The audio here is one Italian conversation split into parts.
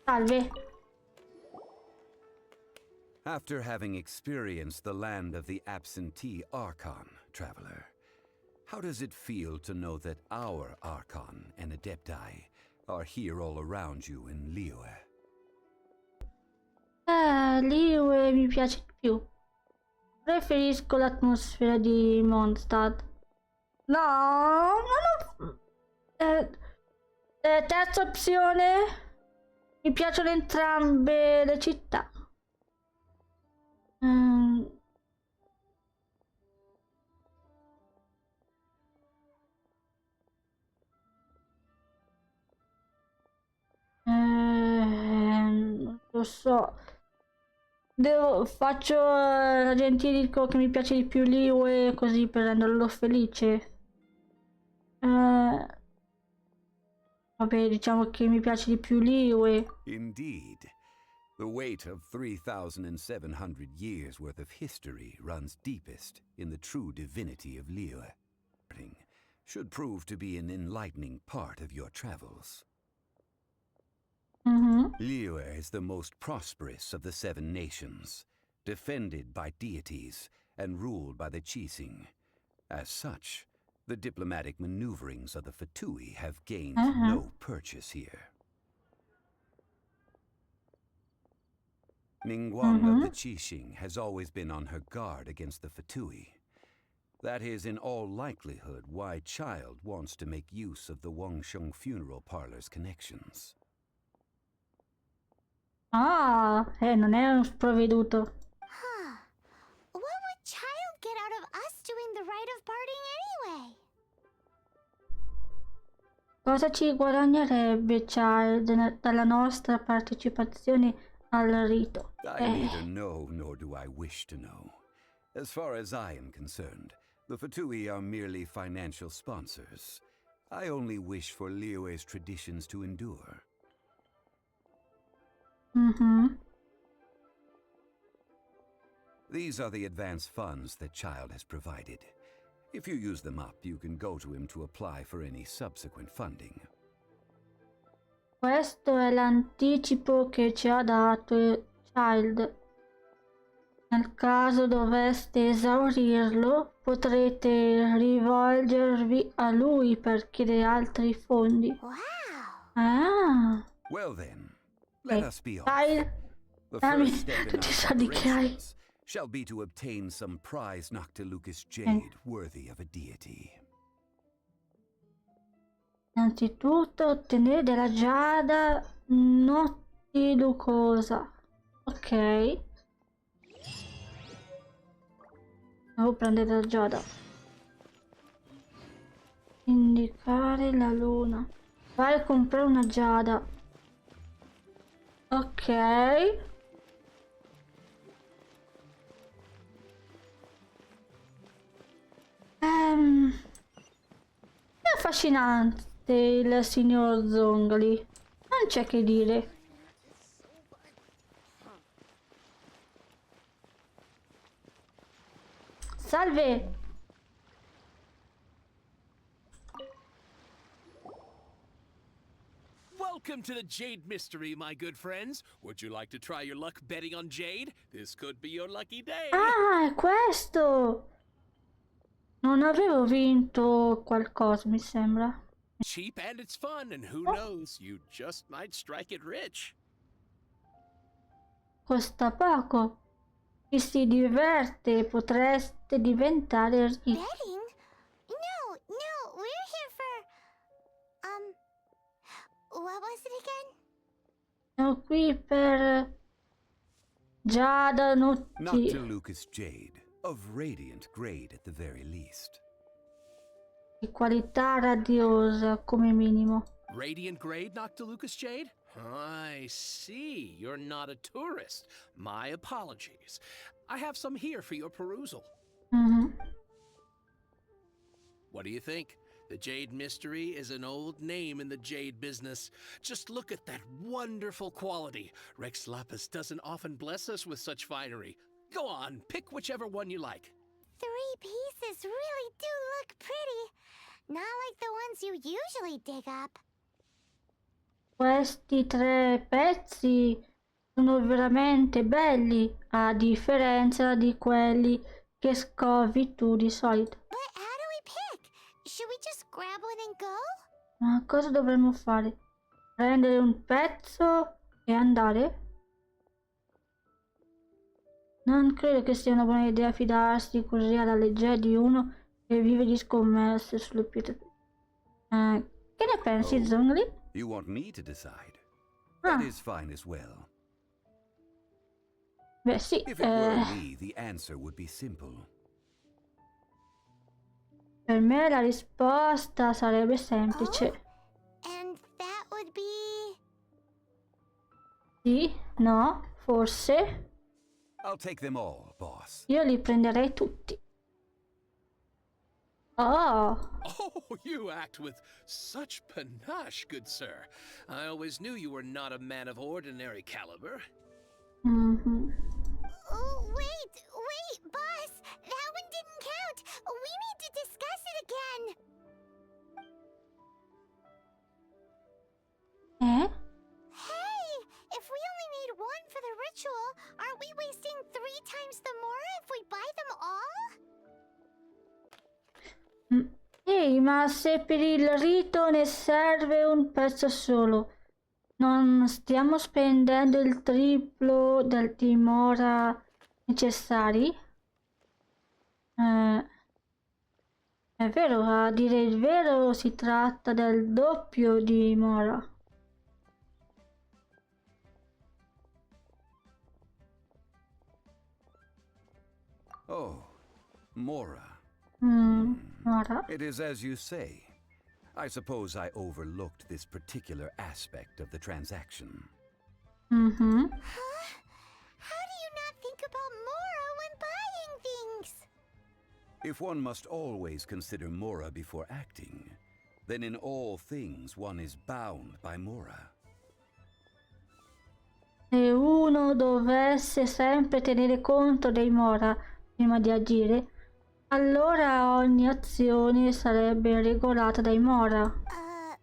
Salve. After having experienced the land of the absentee Archon, traveler, how does it feel to know that our Archon and Adepti are here all around you in Liyue? Liyue mi piace di più. Preferisco l'atmosfera di Mondstadt. No, non terza opzione. Mi piacciono entrambe le città. Non lo so. Faccio la gentile, dico che mi piace di più Liyue così per renderlo felice. Vabbè, diciamo che mi piace di più Liyue. Indeed. The weight of 3,700 years worth of history runs deepest in the true divinity of Liyue. Should prove to be an enlightening part of your travels. Liyue is the most prosperous of the 7 nations, defended by deities and ruled by the Qixing. As such, the diplomatic maneuverings of the Fatui have gained no purchase here. Ningguang of the Qixing has always been on her guard against the Fatui. That is in all likelihood why Child wants to make use of the Wangsheng funeral parlor's connections. Non è un sprovveduto. What would Child get out of us doing the rite of parting anyway? Cosa ci guadagnerebbe Child dalla nostra partecipazione al rito? I neither know nor do I wish to know. As far as I am concerned, the Fatui are merely financial sponsors. I only wish for Liyue's traditions to endure. These are the advance funds that Child has provided. If you use them up, you can go to him to apply for any subsequent funding. Questo è l'anticipo che ci ha dato Child. Nel caso doveste esaurirlo, potrete rivolgervi a lui per chiedere altri fondi. Wow! Well then, let us be off. Child, The first step in tutti i our soldi che hai. preparations shall be to obtain some prize Noctilucus jade worthy of a deity. Innanzitutto ottenere della giada nottilucosa. Ok. Devo prendere la giada. Indicare la luna. Vai a comprare una giada. Ok. È affascinante il signor Zhongli. Non c'è che dire. Salve! Welcome to the Jade Mystery, my good friends. Would you like to try your luck betting on Jade? This could be your lucky day. Ah, è questo! Non avevo vinto qualcosa, mi sembra. Cheap and it's fun, and who knows, you just might strike it rich. Costa poco. Chi si diverte potreste diventare ricchi. Betting? No, we're here for... what was it again? Sono qui per Giada Notti. Noctilucus jade, of radiant grade at the very least. Di qualità radiosa come minimo. Radiant grade, Noctilucus Jade? I see. You're not a tourist. My apologies. I have some here for your perusal. What do you think? The Jade Mystery is an old name in the jade business. Just look at that wonderful quality. Rex Lapis doesn't often bless us with such finery. Go on, pick whichever one you like. 3 pieces really do look pretty. Not like the ones you usually dig up. questi 3 pezzi sono veramente belli, a differenza di quelli che scovi tu di solito. But how do we pick? Should we just grab one and go? Ma cosa dovremmo fare? Prendere un pezzo e andare? Non credo che sia una buona idea fidarsi così alla leggera di uno che vive di scommesse sulle pietre. Che ne pensi, Oh. Zhongli? You want me to decide? Ah. That is fine as well. Beh sì, If it were me, the answer would be simple. per me la risposta sarebbe semplice. And that would be... Sì, no, forse. I'll take them all, boss. Io li prenderei tutti. Oh, Oh, you act with such panache, good sir. I always knew you were not a man of ordinary caliber. mhm. Oh, wait, boss! That one didn't count! We need to discuss it again! Hey! If we only need one for the ritual, aren't we wasting 3 times the more if we buy them all? Ehi, ma se per il rito ne serve un pezzo solo, non stiamo spendendo il triplo del dimora necessari? È vero, a dire il vero si tratta del doppio di dimora. Oh, Mora. Mora? It is as you say. I suppose I overlooked this particular aspect of the transaction. Mhm. Huh? How do you not think about Mora when buying things? If one must always consider Mora before acting, then in all things one is bound by Mora. Se uno dovesse sempre tenere conto dei mora prima di agire, allora ogni azione sarebbe regolata dai mora.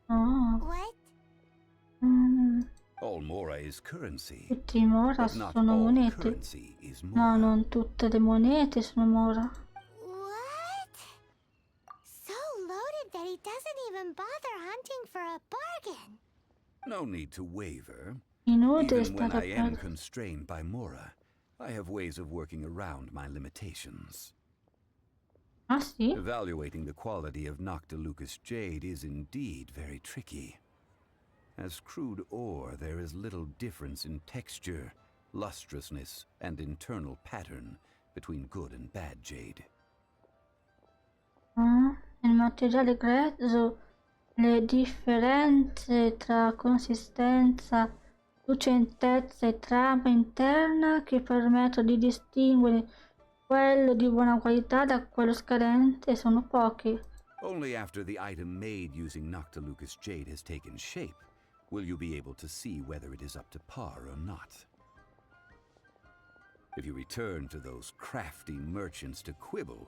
Oh. What? All Mora is currency, Tutti i mora but not sono all monete. currency is No, Mora. non tutte le monete sono mora. What? So loaded that he doesn't even bother hunting for a bargain. No need to waver. Inutile Even when stare I a am constrained by Mora, I have ways of working around my limitations. Ah sì? Evaluating the quality of Noctilucus jade is indeed very tricky. As crude ore, there is little difference in texture, lustrousness, and internal pattern between good and bad jade. Nel materiale grezzo le differenze tra consistenza, lucentezza e trama interna che permettono di distinguere quello di buona qualità da quello scadente sono poche. Only after the item made using Noctilucus jade has taken shape will you be able to see whether it is up to par or not. If you return to those crafty merchants to quibble,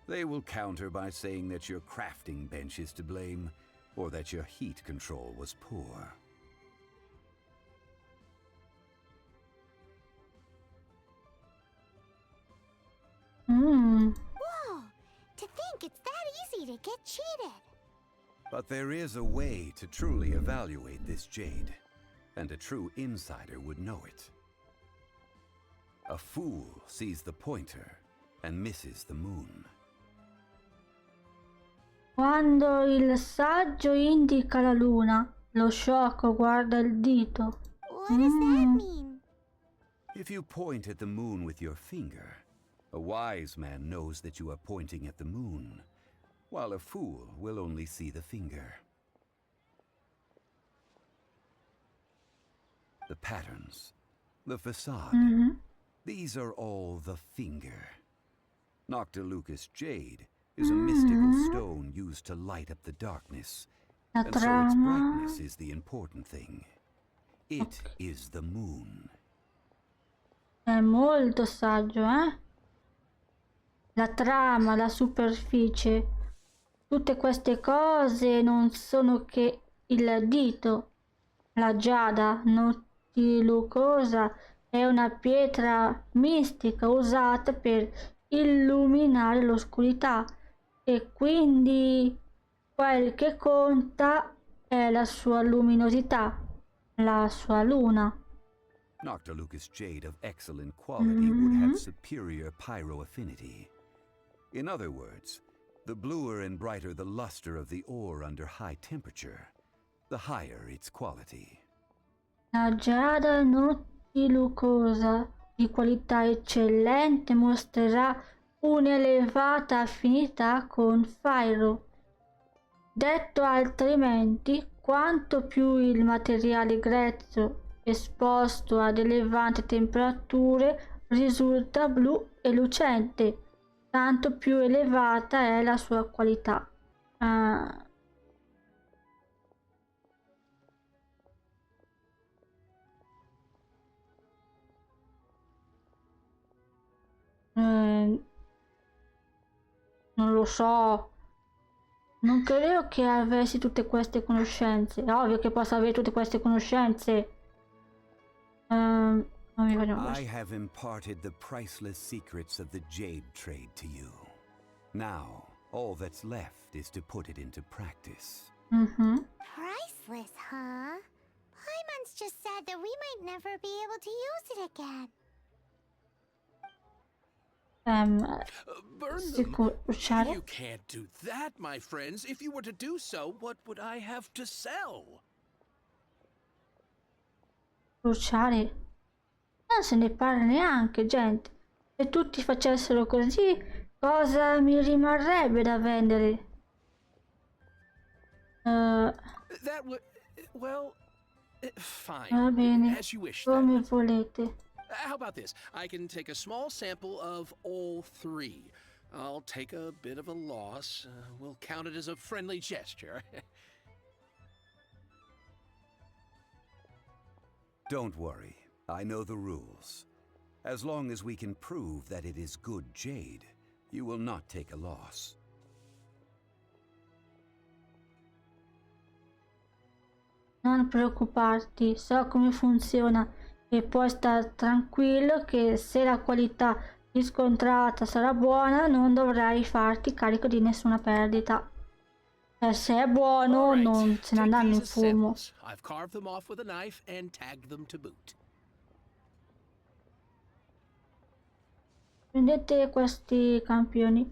they will counter by saying that your crafting bench is to blame, or that your heat control was poor. Whoa! To think it's that easy to get cheated. But there is a way to truly evaluate this jade, and a true insider would know it. A fool sees the pointer and misses the moon. Quando il saggio indica la luna, lo sciocco guarda il dito. What does that mean? If you point at the moon with your finger, a wise man knows that you are pointing at the moon, while a fool will only see the finger. The patterns, the facade, these are all the finger. Noctilucus jade is a mystical stone used to light up the darkness, La and so its trama. brightness is the important thing. It is the moon. È molto saggio, eh? La trama, la superficie, tutte queste cose non sono che il dito. La giada nutilucosa è una pietra mistica usata per illuminare l'oscurità e quindi quel che conta è la sua luminosità, la sua luna. Noctilucous jade of excellent quality would have superior pyro affinity. In other words, the bluer and brighter the luster of the ore under high temperature, the higher its quality. La giada nutilucosa di qualità eccellente mostrerà un'elevata affinità con Fyro. Detto altrimenti, quanto più il materiale grezzo esposto ad elevate temperature risulta blu e lucente, tanto più elevata è la sua qualità. Non lo so. Non credo che avessi tutte queste conoscenze. È ovvio che possa avere tutte queste conoscenze. Non mi voglio I have imparted the priceless secrets of the jade trade to you. Now, all that's left is to put it into practice. Priceless, huh? Paimon's just said that we might never be able to use it again. Burn them? You can't do that, my friends. If you were to do so, what would I have to sell? Bruciare? Non se ne parla neanche, gente. Se tutti facessero così, cosa mi rimarrebbe da vendere? That would... well... fine. Va bene, As you wish, come then. volete. How about this? I can take a small sample of all three. I'll take a bit of a loss. We'll count it as a friendly gesture. Don't worry, I know the rules. As long as we can prove that it is good jade, you will not take a loss. Non preoccuparti, so come funziona e puoi stare tranquillo che se la qualità riscontrata sarà buona non dovrai farti carico di nessuna perdita. Se è buono non se ne andranno in fumo. I've carved them off with a knife and tagged them to boot. Prendete questi campioni,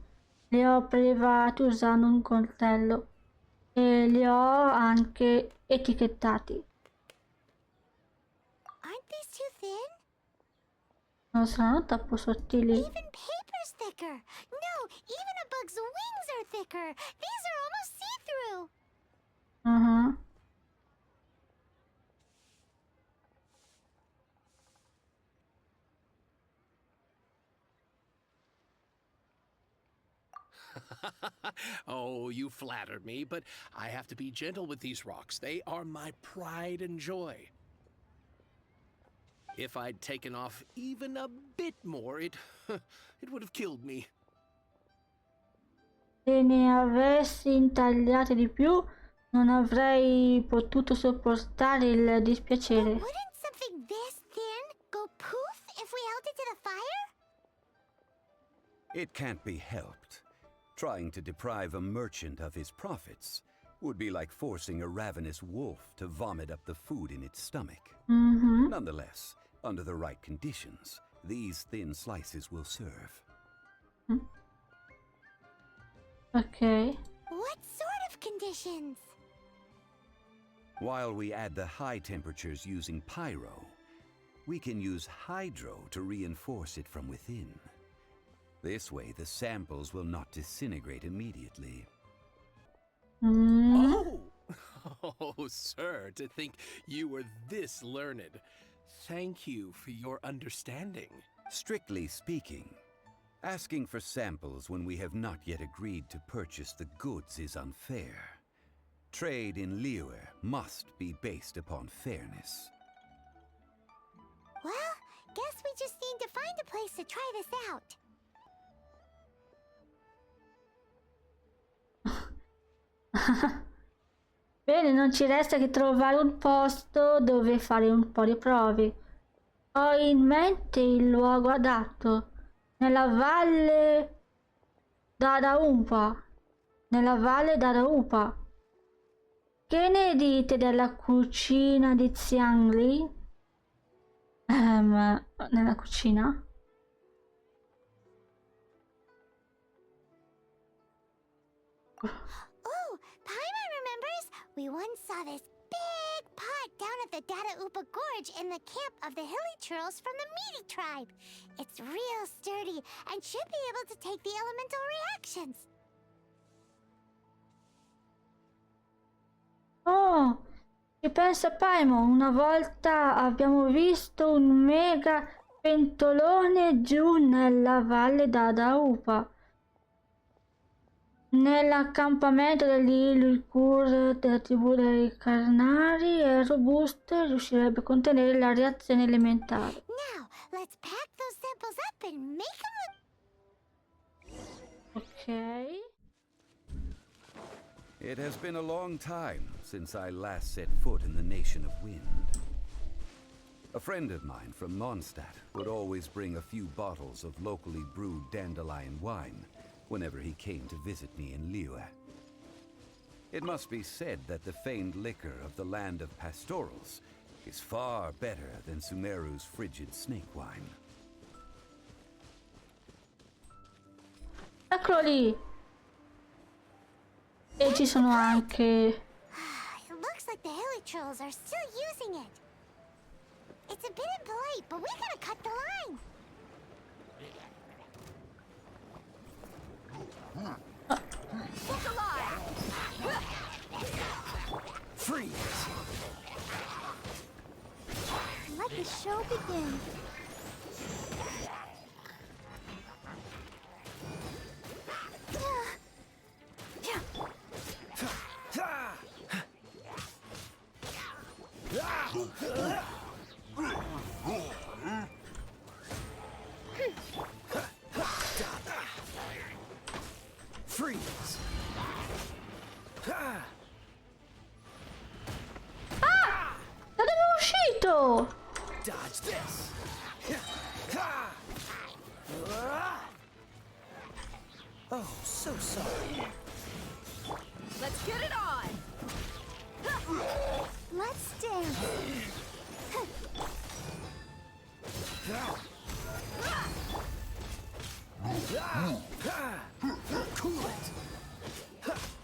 li ho prelevati usando un coltello e li ho anche etichettati. Aren't these too thin? Non saranno troppo sottili. Even paper's thicker. No, even a bug's wings are thicker. These are almost see-through. Oh, you flatter me, but I have to be gentle with these rocks. They are my pride and joy. If I'd taken off even a bit more, it would have killed me. Se ne avessi intagliati di più, non avrei potuto sopportare il dispiacere. Wouldn't something this thin go poof if we held it to the fire? It can't be helped. Trying to deprive a merchant of his profits would be like forcing a ravenous wolf to vomit up the food in its stomach. Nonetheless, under the right conditions, these thin slices will serve. Ok. What sort of conditions? While we add the high temperatures using pyro, we can use hydro to reinforce it from within. This way, the samples will not disintegrate immediately. Oh! Oh, sir, to think you were this learned. Thank you for your understanding. Strictly speaking, asking for samples when we have not yet agreed to purchase the goods is unfair. Trade in Liyue must be based upon fairness. Well, guess we just need to find a place to try this out. Bene, non ci resta che trovare un posto dove fare un po' di prove. Ho in mente il luogo adatto. Nella valle d'Adaupa. Nella valle d'Adaupa. Che ne dite della cucina di Zhongli? Nella cucina? Oh, Paimon remembers? We once saw this big pot down at the Dadaupa Gorge in the camp of the hilly churls from the Meaty tribe. It's real sturdy and should be able to take the elemental reactions. Oh, ci pensa Paimon, una volta abbiamo visto un mega pentolone giù nella valle d'Adaupa. Nell'accampamento degli Ilcur della tribù dei Carnari è robusto e riuscirebbe a contenere la reazione elementare. Now, let's pack those samples up and make them Ok. It has been a long time since I last set foot in the nation of wind. A friend of mine from Mondstadt would always bring a few bottles of locally brewed dandelion wine whenever he came to visit me in Liyue. It must be said that the famed liquor of the land of pastorals is far better than Sumeru's frigid snake wine. Eccolo lì. E ci sono anche... It looks like the hilly trolls are still using it. It's a bit impolite, but we gotta cut the line. Freeze! Let the show begin. Freeze! Da dove è uscito? Dodge this! Oh, so sorry. Let's get it on! Let's dance. Cool it!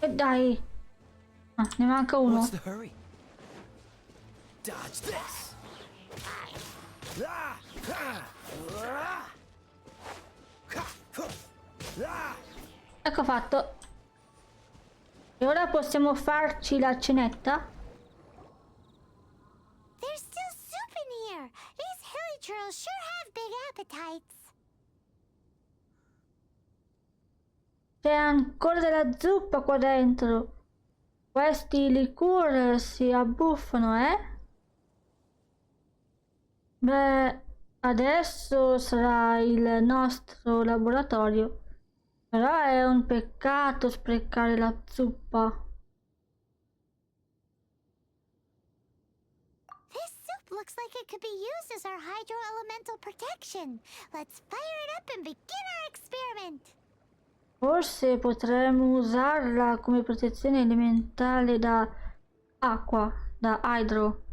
E dai. Ah, ne manca uno. What's the hurry? Dodge this! Ecco fatto. E ora possiamo farci la cenetta? There's still soup in here. These hilly churls sure have big appetites. C'è ancora della zuppa qua dentro. Questi liquor si abbuffano, eh? Beh, adesso sarà il nostro laboratorio. Però è un peccato sprecare la zuppa. This soup looks like it could be used as our hydro-elemental protection. Let's fire it up and begin our experiment. Forse potremmo usarla come protezione elementale da acqua, da hydro.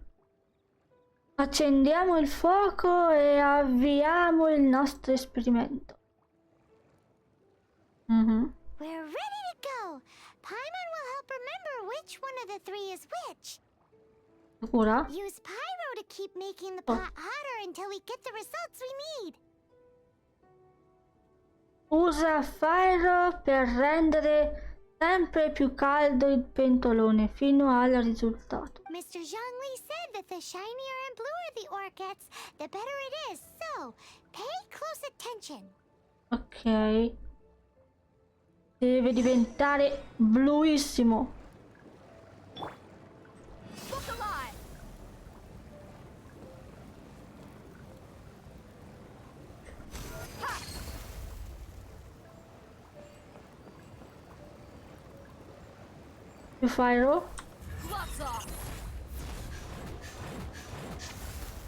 Accendiamo il fuoco e avviamo il nostro esperimento. We're ready to go. Paimon will help remember which one of the three is which. Sicura? Use pyro to keep making the pot hotter until we get the results we need. Usa Fire per rendere sempre più caldo il pentolone fino al risultato. Mr. Zhongli said that the shinier and bluer the ore gets, the better it is. So, pay close attention. Ok. Deve diventare bluissimo. Look alive! Più Fire. Love hats off.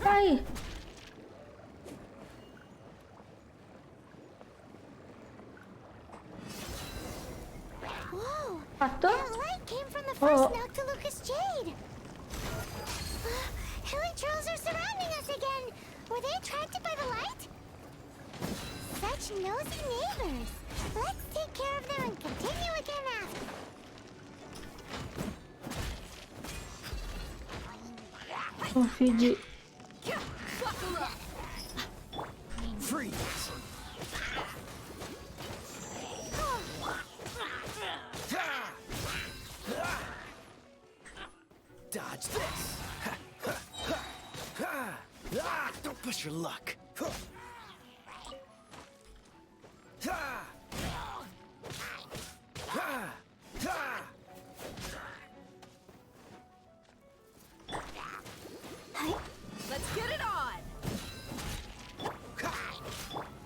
Dai! Whoa! Fatto? That light came from the first Oh. Noctilucous Jade. Hilly trolls are surrounding us again. Were they attracted by the light? Such nosy neighbors. Let's take care of them and continue again after. Oh, Figi. Buckle up. Freeze! Dodge this! Don't push your luck! Let's get it on.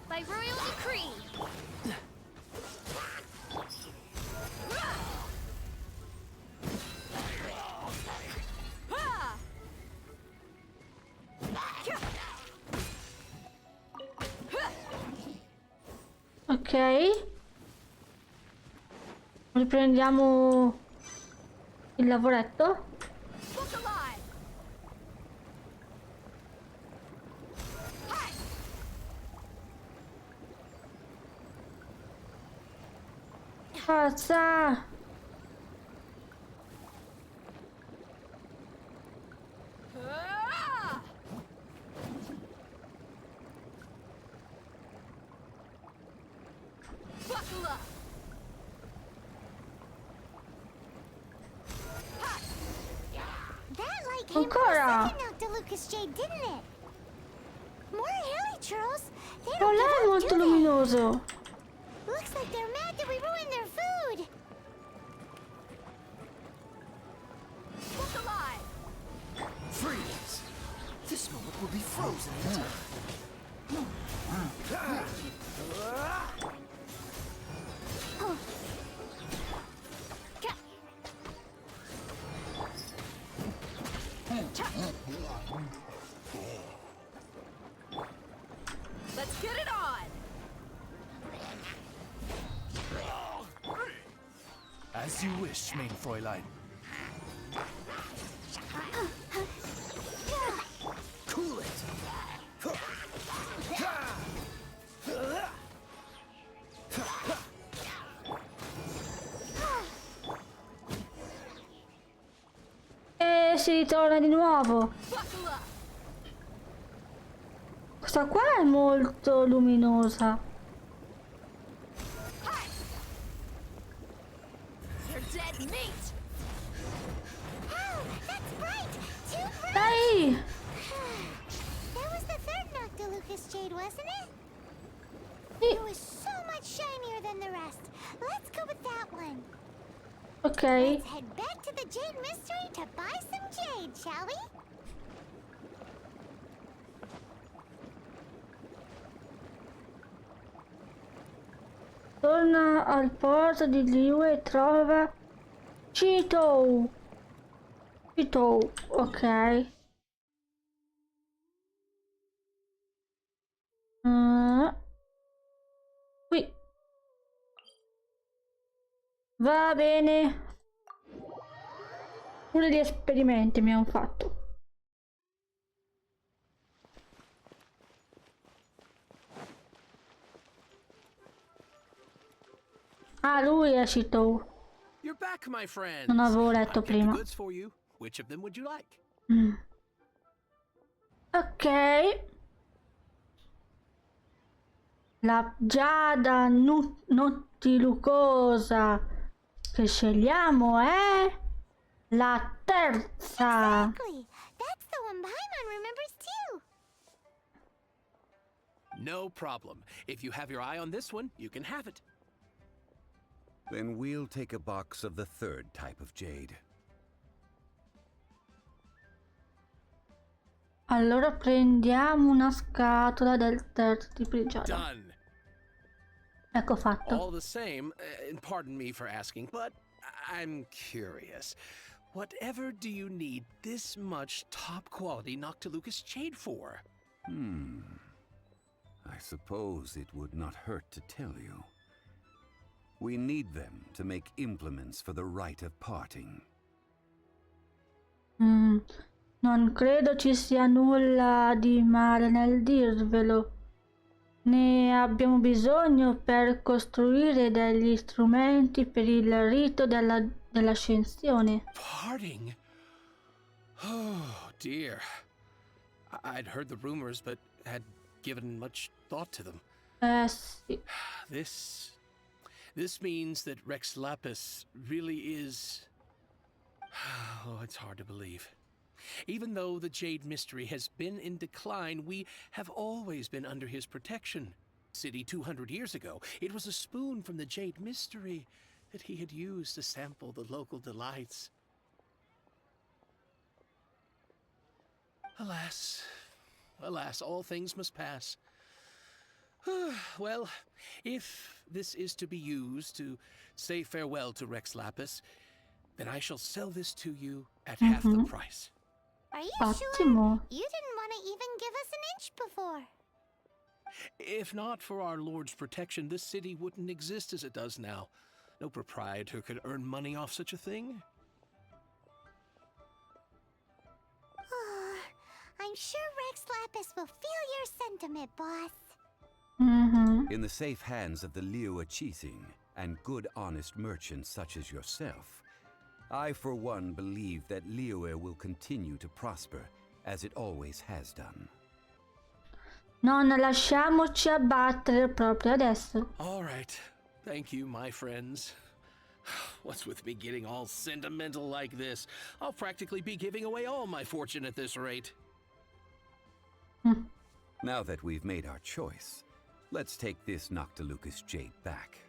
By royal decree. Ha! Ok. Riprendiamo il lavoretto. Look alive. Hi. Forza! Ah! Buckle up. That light came Ancora? from the second Noctilucous Jade, didn't it? More hilly trolls. They Non don't give è up, molto do they? luminoso. Looks like they're mad that we ruined their food. Look alive. Freeze! This moment will be frozen in time. Let's get it on. As you wish, mein Fräulein. Cool it! E si ritorna di nuovo. Buckle up. Questa qua è molto luminosa. Hi. You're dead meat. Oh, that's right. Too bright. Dai! That was the third Noctilucous Jade, wasn't it? Sì. It was so much shinier than the rest. Let's go with that one. Ok. Let's head back to the Jade Mystery to buy some jade, shall we? Torna al porto di Liu e trova Cito. Cito, ok. Qui. Va bene. Uno degli esperimenti mi hanno fatto. Ah, lui è Cito. You're back, my friends. Non avevo letto I've got the prima. goods for you. Which of them would you like? Ok. La giada nottilucosa che scegliamo è la terza. Exactly. That's the one Paimon remembers too. No problem. If you have your eye on this one, you can have it. Then we'll take a box of the third type of jade. Allora prendiamo una scatola del terzo tipo di giada. Done. Ecco fatto. All the same, and pardon me for asking, but I'm curious. Whatever do you need this much top-quality Noctilucous jade for? I suppose it would not hurt to tell you. We need them to make implements for the rite of parting. Non credo ci sia nulla di male nel dirvelo. Ne abbiamo bisogno per costruire degli strumenti per il rito dell'ascensione. Parting? Oh, dear. I'd heard the rumors, but had given much thought to them. Sì. This means that Rex Lapis really is... Oh, it's hard to believe. Even though the Jade Mystery has been in decline, we have always been under his protection. City 200 years ago, it was a spoon from the Jade Mystery that he had used to sample the local delights. Alas, alas, all things must pass. Well, if this is to be used to say farewell to Rex Lapis, then I shall sell this to you at half the price. Are you Ottimo. sure? You didn't want to even give us an inch before. If not for our Lord's protection, this city wouldn't exist as it does now. No proprietor could earn money off such a thing. I'm sure Rex Lapis will feel your sentiment, boss. In the safe hands of the Liu Chising and good honest merchants such as yourself, I for one believe that Liu will continue to prosper as it always has done. Non lasciamoci abbattere proprio adesso. All right. Thank you, my friends. What's with me getting all sentimental like this? I'll practically be giving away all my fortune at this rate. Now that we've made our choice, let's take this Noctilucous jade back.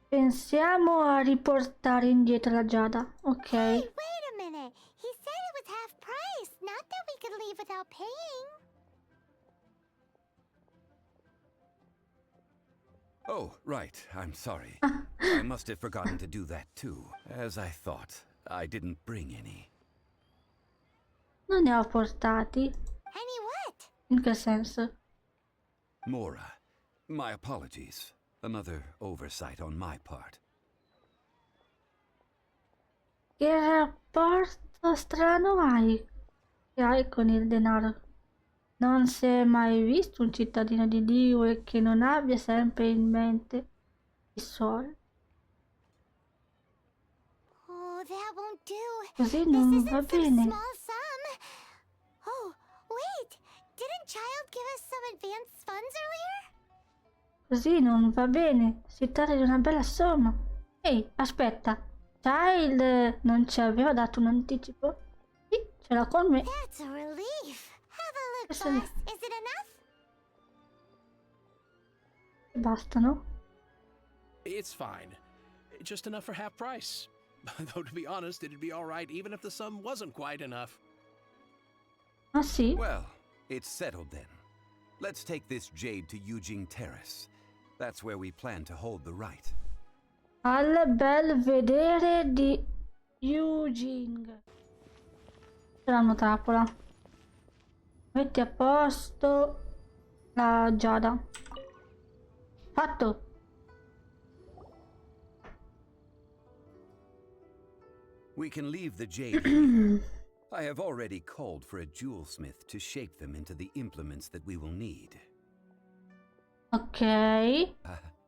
Pensiamo a riportare indietro la giada. Ok. Hey, wait a minute. He said it was half price, not that we could leave without paying. Oh, right. I'm sorry. I must have forgotten to do that too. As I thought, I didn't bring any. Non ne ho portati. Any what? In che senso? Mora, my apologies. Another oversight on my part. Che rapporto strano hai? Che hai con il denaro? Non si è mai visto un cittadino di Dio che non abbia sempre in mente i soldi. Oh, that won't do. Così This non isn't va some bene. small sum. Oh, wait. Didn't Child give us some advanced funds earlier? Così non va bene. Si tratta di una bella somma. Ehi, aspetta. Child non ci aveva dato un anticipo? Sì, ce l'ha con me. That's a relief. Have a look, Questo è- boss. Is it enough? Bastano. It's fine. Just enough for half price. Though, to be honest, it'd be all right even if the sum wasn't quite enough. Ah sì? Well, it's settled then. Let's take this jade to Yujing Terrace. That's where we plan to hold the rite. Al bel vedere di Eugene. C'è una trappola. Metti a posto la giada. Fatto. We can leave the jade here. I have already called for a jewelsmith to shape them into the implements that we will need. Ok.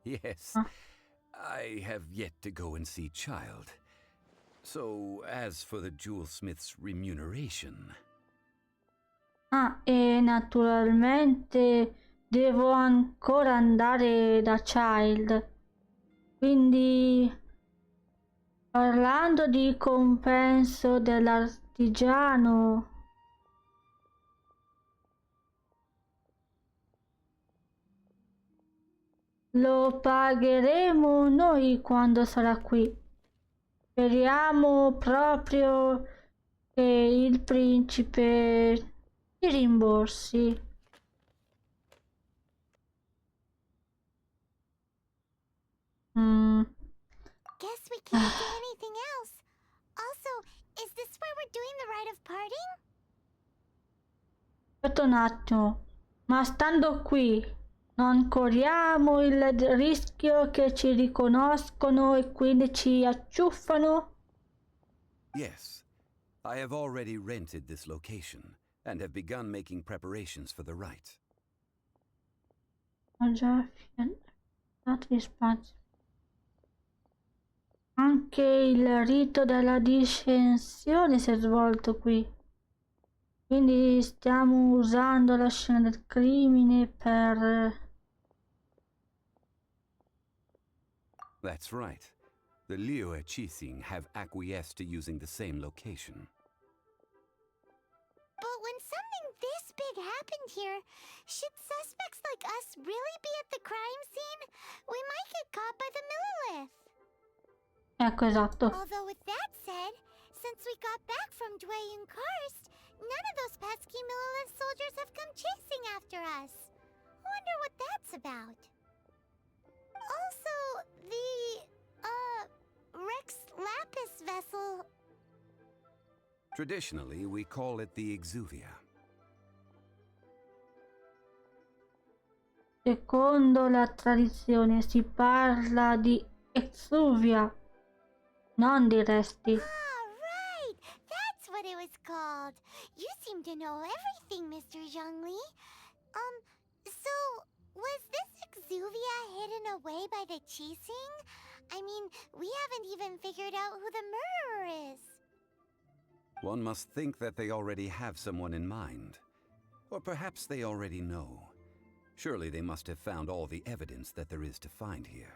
Yes. I have yet to go and see Child. So, as for the jewelsmith's remuneration... Ah, e naturalmente devo ancora andare da Child. Quindi, parlando di compenso dell'artigiano, lo pagheremo noi quando sarà qui. Speriamo proprio che il principe ti rimborsi. Guess we can't do anything else. Also, is this where we're doing the rite of parting? Aspetta un attimo, ma stando qui non corriamo il rischio che ci riconoscono e quindi ci acciuffano? Yes, I have already rented this location and have begun making preparations for the rite. Ho già dato gli spazi. Anche il rito della discensione si è svolto qui. Quindi stiamo usando la scena del crimine per... That's right. The Liu Qixing have acquiesced to using the same location. But when something this big happened here, should suspects like us really be at the crime scene? We might get caught by the Millilith. Ecco, esatto. Although with that said, since we got back from Dwayne Karst, none of those pesky Millilith soldiers have come chasing after us. Wonder what that's about. Also, the, Rex Lapis vessel... Traditionally, we call it the Exuvia. Secondo la tradizione si parla di exuvia, non di resti. Ah, right! That's what it was called. You seem to know everything, Mr. Zhongli. So, was this exuvia hidden away by the Qixing? I mean, we haven't even figured out who the murderer is. One must think that they already have someone in mind. Or perhaps they already know. Surely they must have found all the evidence that there is to find here.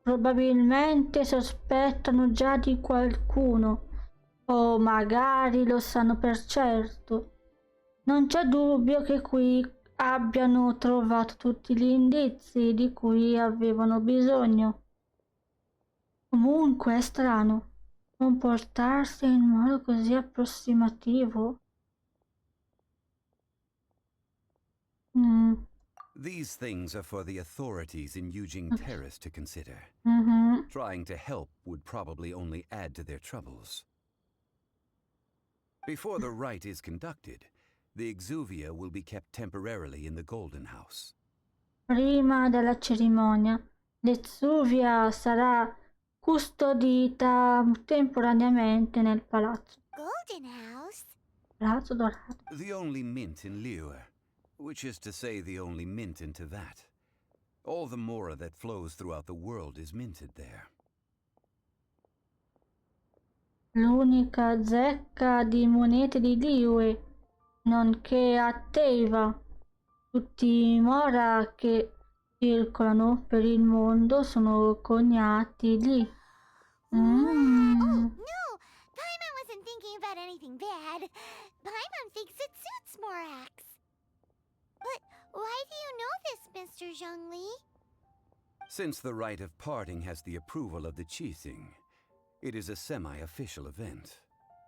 Probabilmente sospettano già di qualcuno, o magari lo sanno per certo. Non c'è dubbio che qui abbiano trovato tutti gli indizi di cui avevano bisogno. Comunque è strano comportarsi in modo così approssimativo. These things are for the authorities in Yujing Terrace to consider. Trying to help would probably only add to their troubles. Before the rite is conducted, the Exuvia will be kept temporarily in the Golden House. Prima della cerimonia, l'Exuvia sarà custodita temporaneamente nel palazzo. Golden House? Palazzo Dorato. The only mint in Liu, which is to say the only mint in Tevat. All the mora that flows throughout the world is minted there. L'unica zecca di monete di Liu, nonché a Teiva. Tutti i mora che circolano per il mondo sono coniati lì. Oh, no! Paimon wasn't thinking about anything bad. Paimon thinks it suits Morax. But why do you know this, Mr. Zhongli? Since the rite of parting has the approval of the Qixing, it is a semi-official event.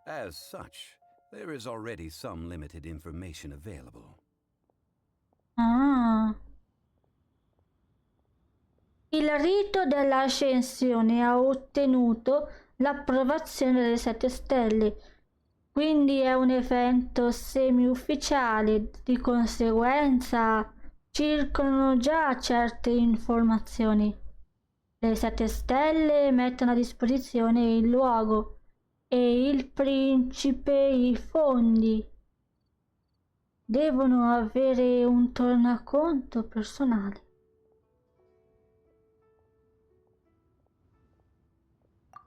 As such, there is already some limited information available. Il rito dell'ascensione ha ottenuto l'approvazione delle 7 stelle, quindi è un evento semi-ufficiale, di conseguenza circolano già certe informazioni. Le 7 stelle mettono a disposizione il luogo e il principe i fondi. Devono avere un tornaconto personale.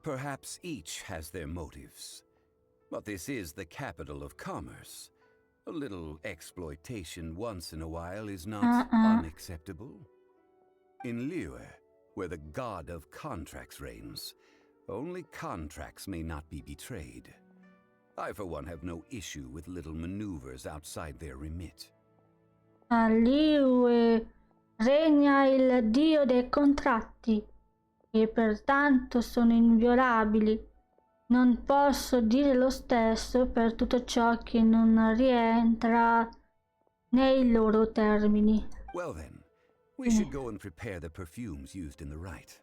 Perhaps each has their motives. But this is the capital of commerce. A little exploitation once in a while is not unacceptable. In Liu, where the god of contracts reigns, only contracts may not be betrayed. I, for one, have no issue with little maneuvers outside their remit. A Liu regna il dio dei contratti, e pertanto sono inviolabili. Non posso dire lo stesso per tutto ciò che non rientra nei loro termini. Well then, we should go and prepare the perfumes used in the rite.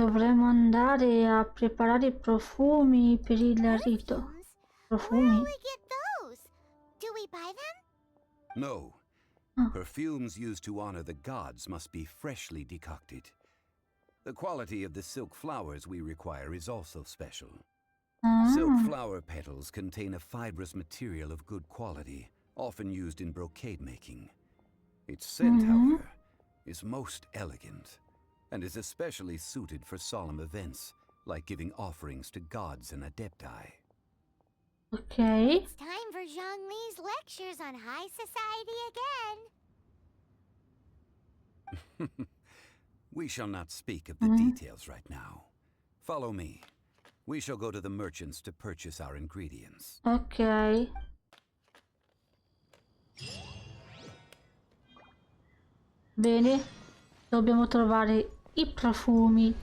Dovremmo andare a preparare i profumi per il rito. Perfumes? Where Profumi? will we get those? Do we buy them? No. Oh. Perfumes used to honor the gods must be freshly decocted. The quality of the silk flowers we require is also special. Silk Ah. flower petals contain a fibrous material of good quality, often used in brocade making. Its scent, however, is most elegant, and is especially suited for solemn events, like giving offerings to gods and adepti. Ok. It's time for Zhongli's lectures on high society again. We shall not speak of the details right now. Follow me. We shall go to the merchants to purchase our ingredients. Ok. Bene. Dobbiamo trovare i profumi.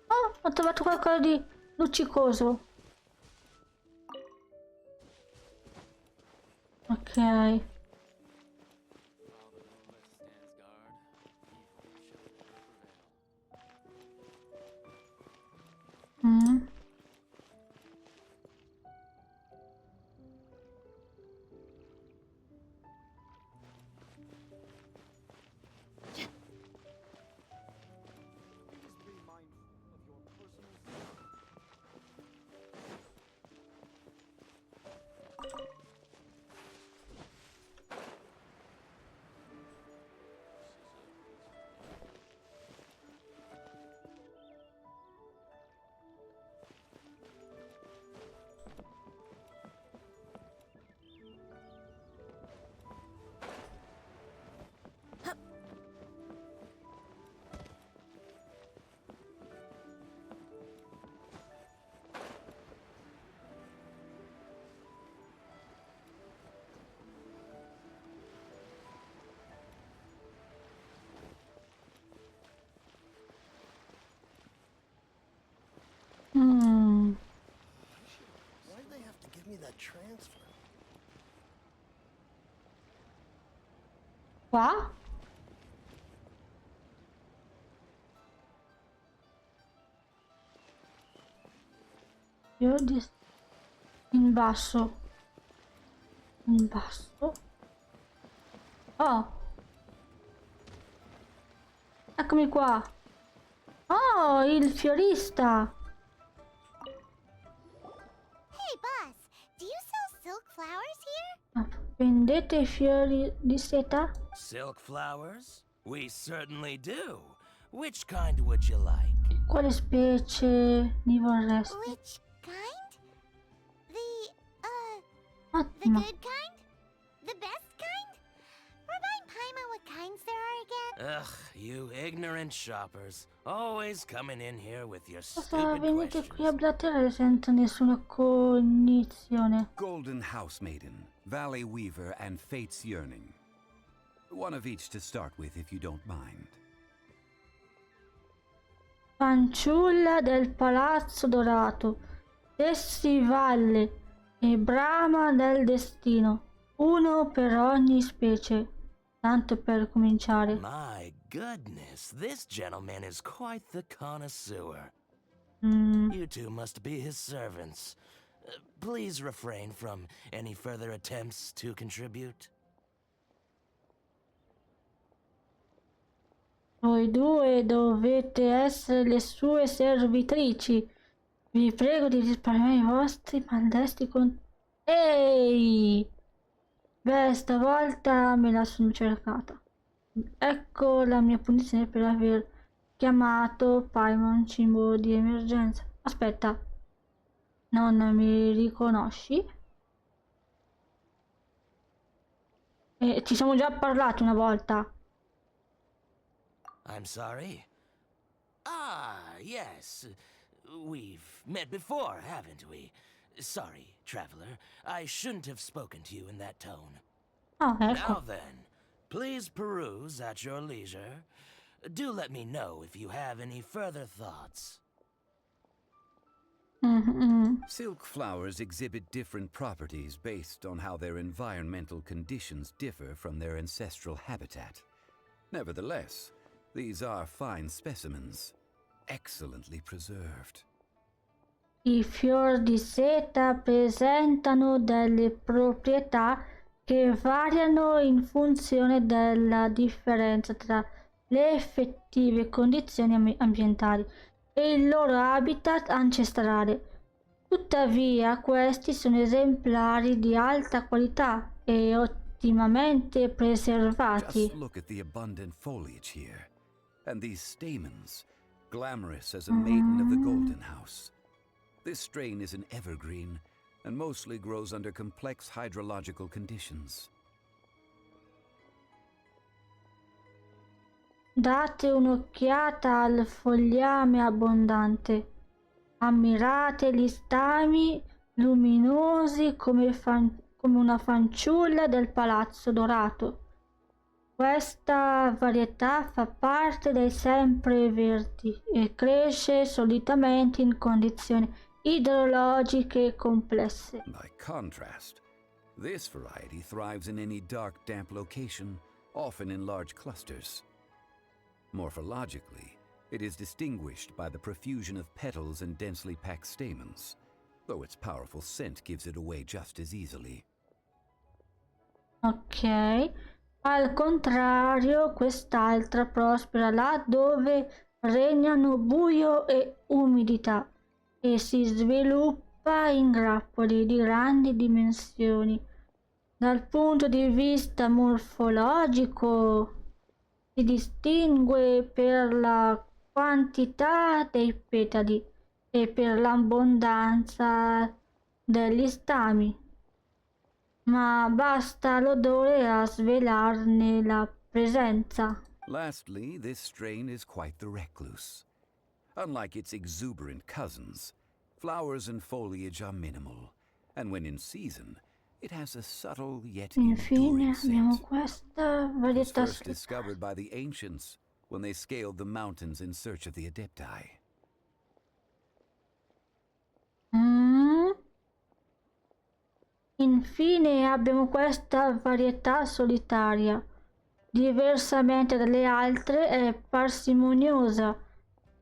Oh, ho trovato qualcosa di luccicoso. Ok. Mm. Mm. Why do they have to give me that transfer? Qua? Io in basso. In basso. Oh. Eccomi qua. Oh, il fiorista. Hey, boss, do you sell silk flowers here? Ah, vendete fiori di seta? Silk flowers? We certainly do. Which kind would you like? Quale specie mi vorresti? Which kind? The Ottimo. good kind? The best kind? Remind Paima what kinds there are again? Ugh, you ignorant shoppers. Always coming in here with your Cosa stupid venite qui a questions. blatterare senza nessuna cognizione? Golden House Maiden, Valley Weaver, and Fate's Yearning. One of each to start with, if you don't mind. Fanciulla del palazzo dorato, Valle e brama del destino, uno per ogni specie. Tanto per cominciare. My goodness, this gentleman is quite the connoisseur. Mm, You two must be his servants. Please refrain from any further attempts to contribute. voi due dovete essere le sue servitrici. Vi prego di risparmiare i vostri maldestri con... Ehi! Beh, stavolta me la sono cercata. Ecco la mia punizione per aver chiamato Paimon cibo di emergenza. Aspetta, non mi riconosci? Ci siamo già parlati una volta. I'm sorry? Ah, yes. We've met before, haven't we? Sorry, traveler. I shouldn't have spoken to you in that tone. Ah, Now ecco. then, please peruse at your leisure. Do let me know if you have any further thoughts. Mhm. Silk flowers exhibit different properties based on how their environmental conditions differ from their ancestral habitat. Nevertheless, these are fine specimens, excellently preserved. I fior di seta presentano delle proprietà che variano in funzione della differenza tra le effettive condizioni ambientali e il loro habitat ancestrale. Tuttavia, questi sono esemplari di alta qualità e ottimamente preservati. Just look at the abundant foliage here, and these stamens, glamorous as a maiden of the golden house. This strain is an evergreen and mostly grows under complex hydrological conditions. Date un'occhiata al fogliame abbondante. Ammirate gli stami luminosi come una fanciulla del palazzo dorato. Questa varietà fa parte dei sempreverdi e cresce solitamente in condizioni idrologiche complesse. By contrast, this variety thrives in any dark, damp location, often in large clusters. Morphologically, it is distinguished by the profusion of petals and densely packed stamens, though its powerful scent gives it away just as easily. Ok, al contrario, quest'altra prospera là dove regnano buio e umidità e si sviluppa in grappoli di grandi dimensioni. Dal punto di vista morfologico si distingue per la quantità dei petali e per l'abbondanza degli stami, ma basta l'odore a svelarne la presenza. Lastly, this strain is quite the recluse. Unlike its exuberant cousins, flowers and foliage are minimal, and when in season, it has a subtle yet Infine enduring abbiamo scent. questa It was varietà first discovered by the ancients when they scaled the mountains in search of the Adepti. Infine abbiamo questa varietà solitaria. Diversamente dalle altre è parsimoniosa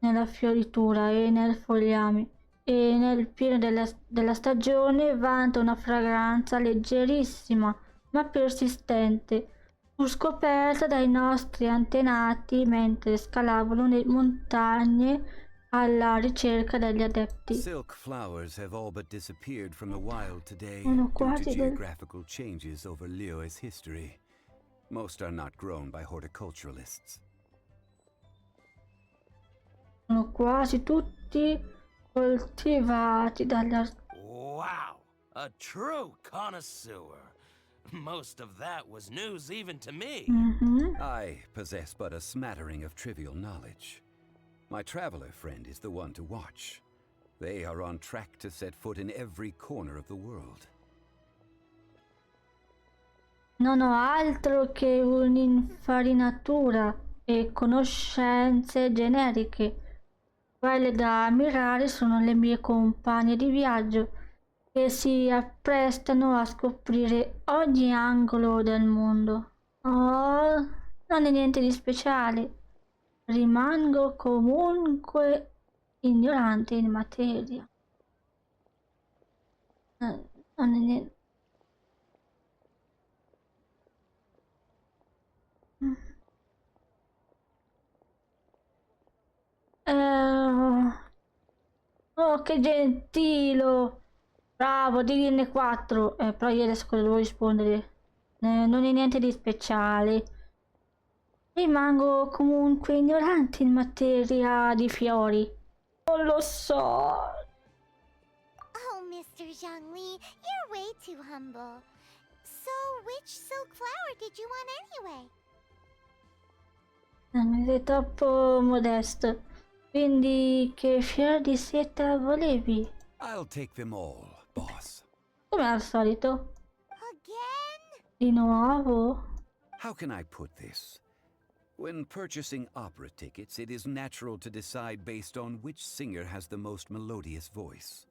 nella fioritura e nel fogliame e nel pieno della stagione vanta una fragranza leggerissima ma persistente. Fu scoperta dai nostri antenati mentre scalavano le montagne alla ricerca degli adepti. Silk flowers have all but disappeared from the wild today Sono due to quasi del... geographical changes over Liyue's history. Most are not grown by horticulturalists. Sono quasi tutti coltivati dagli Wow, a true connoisseur. Most of that was news even to me. I possess but a smattering of trivial knowledge. My traveler friend is the one to watch. They are on track to set foot in every corner of the world. Non ho altro che un'infarinatura e conoscenze generiche. Quelle da ammirare sono le mie compagne di viaggio che si apprestano a scoprire ogni angolo del mondo. Oh, non è niente di speciale. Rimango comunque ignorante in materia. Non è niente. Oh, che gentilo! Bravo, digliene 4. Però io adesso cosa devo rispondere? Non è niente di speciale. Rimango comunque ignorante in materia di fiori. Non lo so. Oh, Mr. Zhongli, you're way too humble. So, which silk flower did you want anyway? Sei troppo modesto. Quindi che fior di seta volevi? I'll take them all, boss. Come al solito. Again? Di nuovo? How can I put this? When purchasing opera tickets, it is natural to decide based on which singer has the most melodious voice.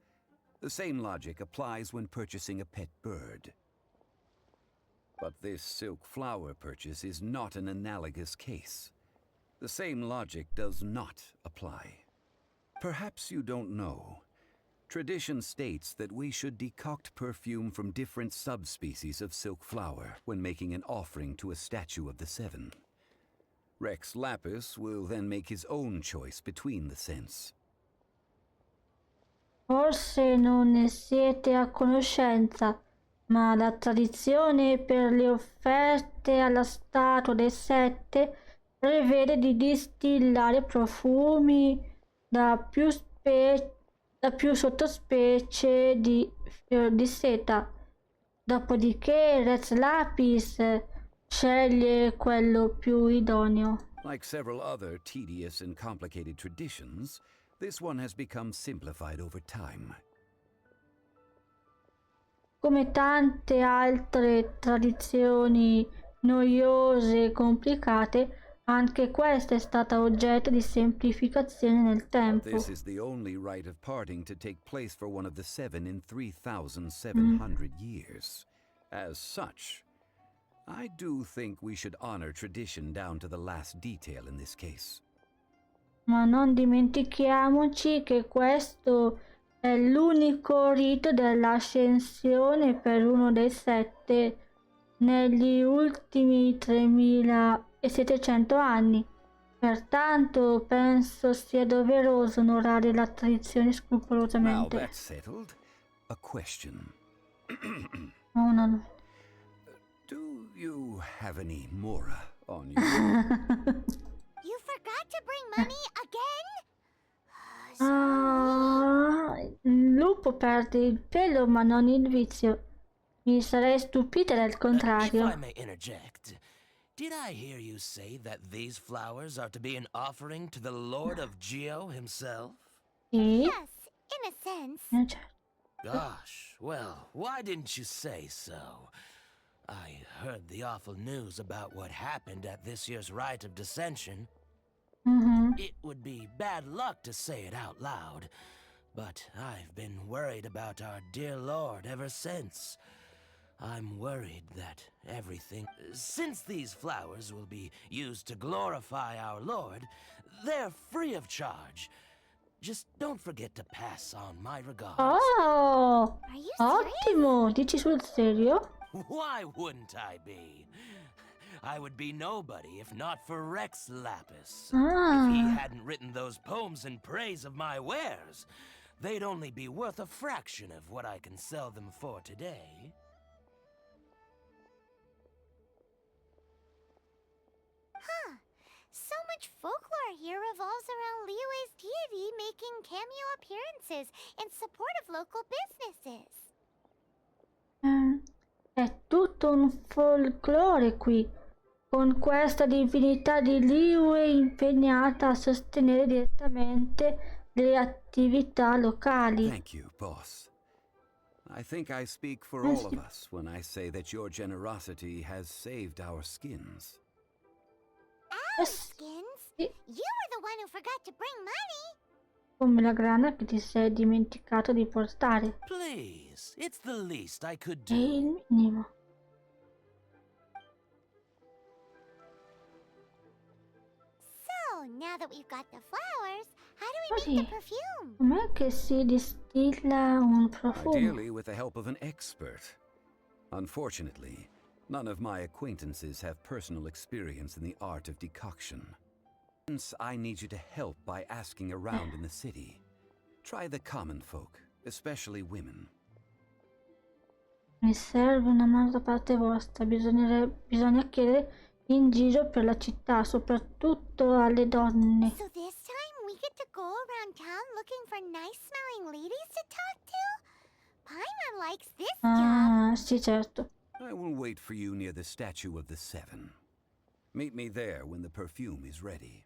The same logic applies when purchasing a pet bird. But this silk flower purchase is not an analogous case. The same logic does not apply. Perhaps you don't know. Tradition states that we should decoct perfume from different subspecies of silk flower when making an offering to a statue of the seven. Rex Lapis will then make his own choice between the scents. Forse non ne siete a conoscenza, ma la tradizione per le offerte alla statua dei sette prevede di distillare profumi da più sottospecie di fior di seta. Dopodiché Rex Lapis sceglie quello più idoneo. Like several other tedious and complicated traditions, this one has become simplified over time. Come tante altre tradizioni noiose e complicate, anche questa è stata oggetto di semplificazione nel tempo. This is the only rite of parting to take place for one of the seven in 3,700 years. As such, I do think we should honor tradition down to the last detail in this case. Ma non dimentichiamoci che questo è l'unico rito dell'ascensione per uno dei sette negli ultimi 3700 anni. Pertanto penso sia doveroso onorare la tradizione Now scrupolosamente. that's settled, a question. Oh, no. Do you have any mora on you? You forgot to bring money again? Il lupo perde il pelo ma non il vizio. Mi sarei stupita del If contrario. I may interject, did I hear you say that these flowers are to be an offering to the Lord of Geo himself? Sì? Yes, in a sense. Certo. Gosh, well, why didn't you say so? I heard the awful news about what happened at this year's Rite of Dissension. It would be bad luck to say it out loud, but I've been worried about our dear Lord ever since. I'm worried that everything... Since these flowers will be used to glorify our Lord, they're free of charge. Just don't forget to pass on my regards. Oh, Are you serious? ottimo! Dici sul serio? Why wouldn't I be? I would be nobody if not for Rex Lapis. If he hadn't written those poems in praise of my wares, they'd only be worth a fraction of what I can sell them for today. So much folklore here revolves around Liyue's deity making cameo appearances in support of local businesses. È tutto un folklore qui, con questa divinità di Liyue impegnata a sostenere direttamente le attività locali. Thank you, boss. I think I speak for all of us when I say that your generosity has saved our skins. Our skins? Sì, You were the one who forgot to bring money. come la grana che ti sei dimenticato di portare. Please, it's the least I could È do. il minimo. So, now that we've got the flowers, how do we Così, make the perfume? com'è che si distilla un profumo? Ideally with the help of an expert. Unfortunately, none of my acquaintances have personal experience in the art of decoction. Hence, I need you to help by asking around in the city. Try the common folk, especially women. Mi serve una mano da parte vostra, bisogna chiedere in giro per la città, soprattutto alle donne. So this time we get to go around town looking for nice-smelling ladies to talk to? Paimon likes this job. Ah, sì, certo. I will wait for you near the statue of the seven. Meet me there when the perfume is ready.